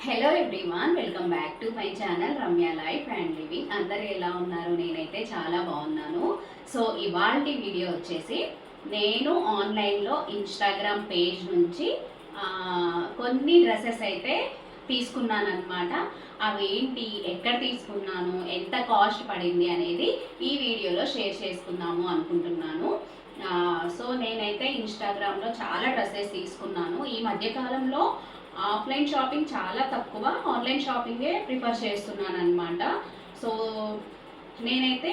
Hello everyone, welcome back to my channel Ramya life and living. అందరూ ఎలా ఉన్నారు? నేనైతే చాలా బాగున్నాను. సో ఇవాల్టి వీడియో వచ్చేసి నేను ఆన్లైన్లో ఇన్స్టాగ్రామ్ పేజ్ నుంచి కొన్ని డ్రెస్సెస్ అయితే తీసుకున్నాను అనమాట. అవి ఏంటి, ఎక్కడ తీసుకున్నాను, ఎంత కాస్ట్ పడింది అనేది ఈ వీడియోలో షేర్ చేసుకుందాము అనుకుంటున్నాను. సో నేనైతే ఇన్స్టాగ్రామ్లో చాలా డ్రెస్సెస్ తీసుకున్నాను. ఈ మధ్యకాలంలో ఆఫ్లైన్ షాపింగ్ చాలా తక్కువ, ఆన్లైన్ షాపింగే ప్రిఫర్ చేస్తున్నాను అనమాట. సో నేనైతే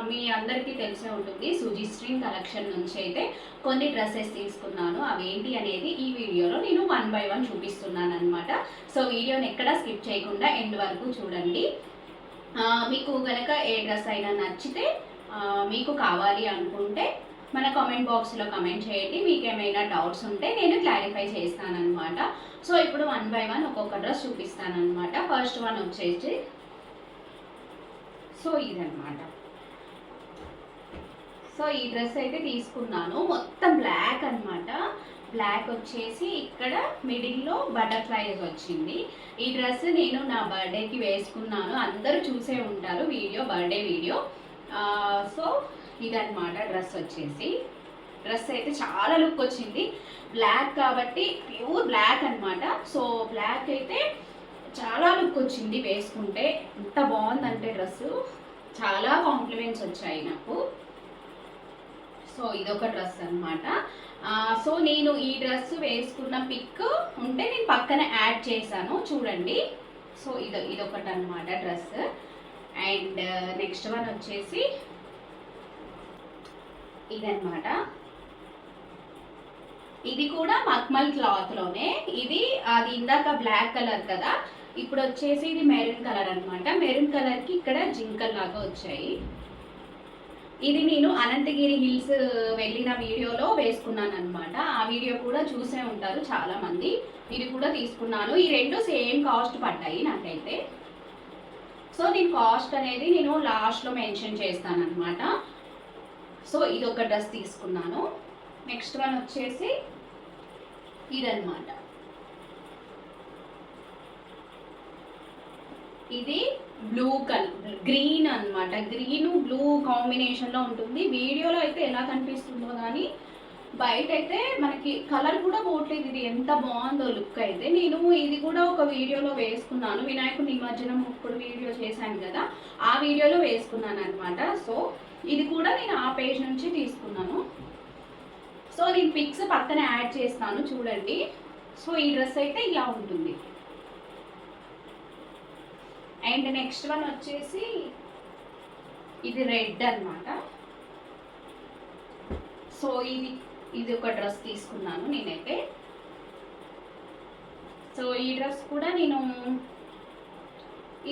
మీ అందరికీ తెలిసే ఉంటుంది, సుజిస్ట్రింగ్ కలెక్షన్ నుంచి అయితే కొన్ని డ్రెస్సెస్ తీసుకున్నాను. అవేంటి అనేది ఈ వీడియోలో నేను 1 by 1 చూపిస్తున్నాను అనమాట. సో వీడియోని ఎక్కడ స్కిప్ చేయకుండా ఎండ్ వరకు చూడండి. మీకు కనుక ఏ డ్రెస్ అయినా నచ్చితే మీకు కావాలి అనుకుంటే మన కామెంట్ బాక్స్లో కమెంట్ చేయండి. మీకు ఏమైనా డౌట్స్ ఉంటే నేను క్లారిఫై చేస్తాను అనమాట. సో ఇప్పుడు 1 by 1 ఒక్కొక్క డ్రెస్ చూపిస్తాను అనమాట. ఫస్ట్ వన్ వచ్చేసి సో ఇదనమాట. సో ఈ డ్రెస్ అయితే తీసుకున్నాను, మొత్తం బ్లాక్ అనమాట. బ్లాక్ వచ్చేసి ఇక్కడ మిడిల్లో బటర్ఫ్లైస్ వచ్చింది. ఈ డ్రెస్ నేను నా బర్త్డేకి వేసుకున్నాను, అందరూ చూసే ఉంటారు వీడియో, బర్త్డే వీడియో. సో ఇదన్నమాట డ్రెస్ వచ్చేసి. డ్రెస్ అయితే చాలా లుక్ వచ్చింది, బ్లాక్ కాబట్టి ప్యూర్ బ్లాక్ అనమాట. సో బ్లాక్ అయితే చాలా లుక్ వచ్చింది వేసుకుంటే. ఎంత బాగుందంటే డ్రెస్సు, చాలా కాంప్లిమెంట్స్ వచ్చాయి నాకు. సో ఇదొక డ్రెస్ అనమాట. సో నేను ఈ డ్రెస్ వేసుకున్న పిక్ ఉంటే నేను పక్కన యాడ్ చేశాను, చూడండి. సో ఇదొకటి అనమాట డ్రెస్. అండ్ నెక్స్ట్ వన్ వచ్చేసి ఇదన్నమాట. ఇది కూడా మక్మల్ క్లాత్లోనే. ఇది అది ఇందాక బ్లాక్ కలర్ కదా, ఇప్పుడు వచ్చేసి ఇది మెరూన్ కలర్ అనమాట. మెరూన్ కలర్కి ఇక్కడ జింకల్ లాగా వచ్చాయి. ఇది నేను అనంతగిరి హిల్స్ వెళ్ళిన వీడియోలో వేసుకున్నాను అనమాట. ఆ వీడియో కూడా చూసే ఉంటారు చాలామంది. ఇది కూడా తీసుకున్నాను. ఈ రెండు సేమ్ కాస్ట్ పడ్డాయి నాకైతే. సో దీని కాస్ట్ అనేది నేను లాస్ట్లో మెన్షన్ చేస్తాను అనమాట. సో ఇది ఒక డ్రెస్ తీసుకున్నాను. నెక్స్ట్ వన్ వచ్చేసి ఇదన్నమాట. ఇది బ్లూ కలర్, గ్రీన్ అనమాట. గ్రీన్ బ్లూ కాంబినేషన్లో ఉంటుంది. వీడియోలో అయితే ఎలా కనిపిస్తుందో కానీ బయట అయితే మనకి కలర్ కూడా పోవట్లేదు. ఇది ఎంత బాగుందో లుక్ అయితే. నేను ఇది కూడా ఒక వీడియోలో వేసుకున్నాను, వినాయకుడి నిమజ్జనం ఇప్పుడు వీడియో చేశాను కదా, ఆ వీడియోలో వేసుకున్నాను అనమాట. సో ఇది కూడా నేను ఆ పేజ్ నుంచి తీసుకున్నాను. సో నేను పిక్స్ పక్కన యాడ్ చేస్తాను, చూడండి. సో ఈ డ్రెస్ అయితే ఇలా ఉంటుంది. అండ్ నెక్స్ట్ వన్ వచ్చేసి ఇది రెడ్ అనమాట. సో ఇది ఒక డ్రెస్ తీసుకున్నాను నేనైతే. సో ఈ డ్రెస్ కూడా నేను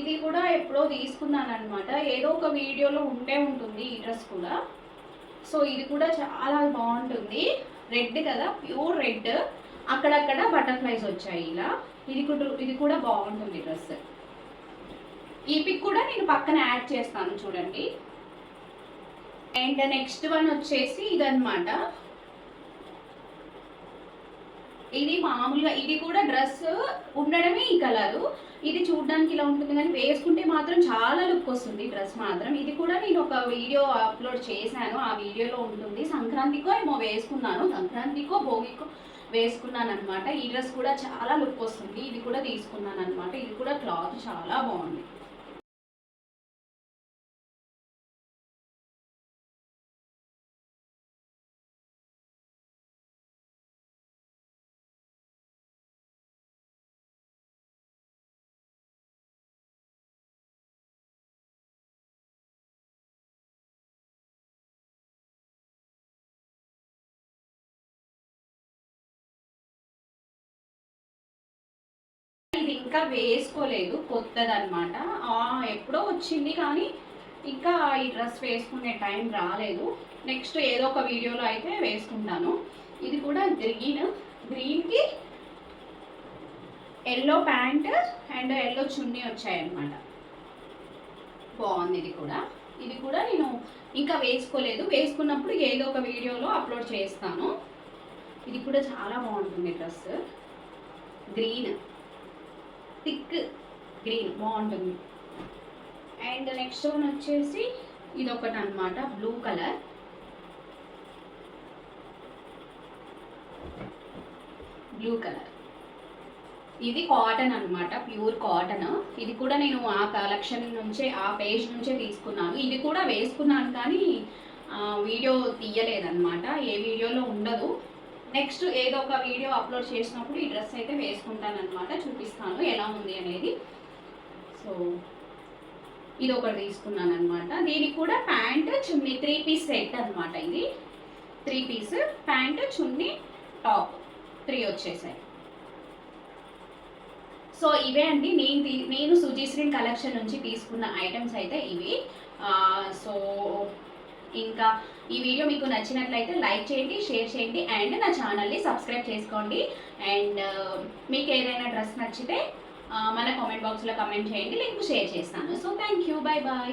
ఇది కూడా ఎప్పుడో తీసుకున్నాను అనమాట. ఏదో ఒక వీడియోలో ఉంటే ఉంటుంది ఈ డ్రెస్ కూడా. సో ఇది కూడా చాలా బాగుంటుంది, రెడ్ కదా, ప్యూర్ రెడ్. అక్కడక్కడ బటర్ఫ్లైస్ వచ్చాయి ఇలా. ఇది కూడా బాగుంటుంది డ్రెస్. ఈ పిక్ కూడా నేను పక్కన యాడ్ చేస్తాను, చూడండి. అండ్ నెక్స్ట్ వన్ వచ్చేసి ఇదన్నమాట. ఇది మామూలుగా, ఇది కూడా డ్రెస్ ఉండడమే ఈ కలరు. ఇది చూడడానికి ఇలా ఉంటుంది కానీ వేసుకుంటే మాత్రం చాలా లుక్ వస్తుంది డ్రెస్ మాత్రం. ఇది కూడా నేను ఒక వీడియో అప్లోడ్ చేశాను, ఆ వీడియోలో ఉంటుంది. సంక్రాంతికో ఏమో వేసుకున్నాను, సంక్రాంతికో భోగికో వేసుకున్నాను అనమాట. ఈ డ్రెస్ కూడా చాలా లుక్ వస్తుంది. ఇది కూడా తీసుకున్నాను అనమాట. ఇది కూడా క్లాత్ చాలా బాగుంది. ఇది ఇంకా వేసుకోలేదు, కొత్తది అనమాట. ఎప్పుడో వచ్చింది కానీ ఇంకా ఈ డ్రెస్ వేసుకునే టైం రాలేదు. నెక్స్ట్ ఏదో ఒక వీడియోలో అయితే వేసుకుంటాను. ఇది కూడా గ్రీన్కి ఎల్లో ప్యాంట్ అండ్ ఎల్లో చున్నీ వచ్చాయన్నమాట. బాగుంది ఇది కూడా నేను ఇంకా వేసుకోలేదు. వేసుకున్నప్పుడు ఏదో ఒక వీడియోలో అప్లోడ్ చేస్తాను. ఇది కూడా చాలా బాగుంటుంది డ్రెస్, గ్రీన్. థిక్ గ్రీన్ బాగుంటుంది. అండ్ నెక్స్ట్ వన్ వచ్చేసి ఇదొకటి అనమాట, బ్లూ కలర్. బ్లూ కలర్ ఇది కాటన్ అనమాట, ప్యూర్ కాటన్. ఇది కూడా నేను ఆ కలెక్షన్ నుంచే, ఆ పేజ్ నుంచే తీసుకున్నాను. ఇది కూడా వేసుకున్నాను కానీ వీడియో తీయలేదన్నమాట, ఏ వీడియోలో ఉండదు. నెక్స్ట్ ఏదో ఒక వీడియో అప్లోడ్ చేసినప్పుడు ఈ డ్రెస్ అయితే వేసుకుంటాను అనమాట, చూపిస్తాను ఎలా ఉంది అనేది. సో ఇది ఒకటి తీసుకున్నాను అనమాట. దీనికి కూడా ప్యాంట్ చున్నీ 3 పీస్ సెట్ అనమాట. ఇది 3 పీస్ ప్యాంట్ చున్నీ టాప్ 3 వచ్చేసాయి. సో ఇవే అండి నేను సుజీశ్రీన్ కలెక్షన్ నుంచి తీసుకున్న ఐటమ్స్ అయితే ఇవి. సో ఇంకా ఈ వీడియో మీకు నచ్చినట్లయితే లైక్ చేయండి, షేర్ చేయండి అండ్ నా ఛానల్ని సబ్స్క్రైబ్ చేసుకోండి. అండ్ మీకు ఏదైనా డ్రెస్ నచ్చితే మన కామెంట్ బాక్స్లో కమెంట్ చేయండి, లింక్ షేర్ చేస్తాను. So thank you, bye bye.